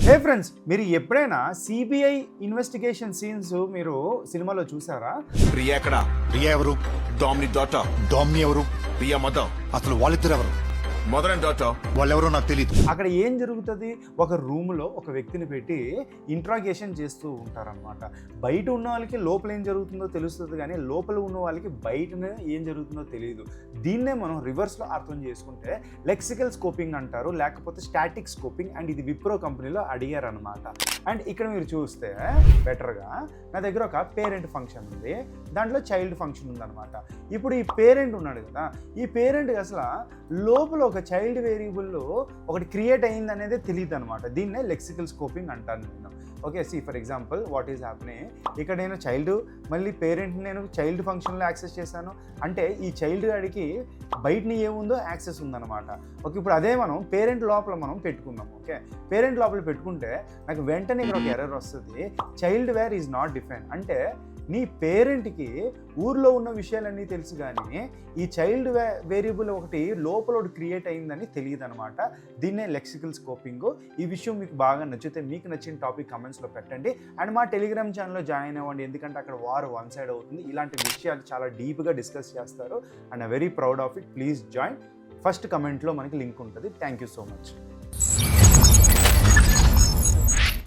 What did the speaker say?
హే friends, మీరు ఎప్పుడైనా CBI investigation scenes మీరు సినిమాలో చూసారా? ప్రియా ఎక్కడ? ప్రియా ఎవరు? డామిని డాటర్. డామ్ని ఎవరు? ప్రియా మదర్. అసలు వాళ్ళిద్దరు ఎవరు? Mother and daughter. వాళ్ళెవరో నాకు తెలియదు. అక్కడ ఏం జరుగుతుంది? ఒక రూమ్లో ఒక వ్యక్తిని పెట్టి ఇంట్రాగేషన్ చేస్తూ ఉంటారనమాట. బయట ఉన్న వాళ్ళకి లోపల ఏం జరుగుతుందో తెలుస్తుంది, కానీ లోపల ఉన్న వాళ్ళకి బయటనే ఏం జరుగుతుందో తెలియదు. దీన్నే మనం రివర్స్లో అర్థం చేసుకుంటే లెక్సికల్ స్కోపింగ్ అంటారు, లేకపోతే స్టాటిక్ స్కోపింగ్. అండ్ ఇది విప్రో కంపెనీలో అడిగారు అనమాట. అండ్ ఇక్కడ మీరు చూస్తే బెటర్గా నా దగ్గర ఒక పేరెంట్ ఫంక్షన్ ఉంది, దాంట్లో చైల్డ్ ఫంక్షన్ ఉందన్నమాట. ఇప్పుడు ఈ పేరెంట్ ఉన్నాడు కదా, ఈ పేరెంట్కి అసలు లోపల ఒక చైల్డ్ వేరియబుల్లో ఒకటి క్రియేట్ అయింది అనేది తెలియదు అనమాట. దీన్నే లెక్సికల్ స్కోపింగ్ అంటాను నేను. Okay, see for example what is happening. ఇక్కడ నేను చైల్డ్ మళ్ళీ పేరెంట్ నేను చైల్డ్ ఫంక్షన్లో యాక్సెస్ చేశాను అంటే ఈ చైల్డ్ గాడికి బయటని ఏముందో యాక్సెస్ ఉందన్నమాట. ఓకే, ఇప్పుడు అదే మనం పేరెంట్ లోపల మనం పెట్టుకుందాం. ఓకే, పేరెంట్ లోపల పెట్టుకుంటే నాకు వెంటనే ఇక్కడ ఒక ఎర్రర్ వస్తుంది, child where is not define. అంటే నీ పేరెంట్కి ఊర్లో ఉన్న విషయాలన్నీ తెలుసు, కానీ ఈ చైల్డ్ వేరియబుల్ ఒకటి లోపల ఒకటి క్రియేట్ అయిందని తెలియదు అనమాట. దీన్నే లెక్సికల్ స్కోపింగ్. ఈ విషయం మీకు బాగా నచ్చితే మీకు నచ్చిన టాపిక్ కమెంట్స్లో పెట్టండి. అండ్ మా టెలిగ్రామ్ ఛానల్లో జాయిన్ అవ్వండి, ఎందుకంటే అక్కడ వార్ వన్ సైడ్ అవుతుంది. ఇలాంటి విషయాలు చాలా డీప్గా డిస్కస్ చేస్తారు and I very proud of it. Please join. First కమెంట్లో మనకి లింక్ ఉంటుంది. Thank you so much.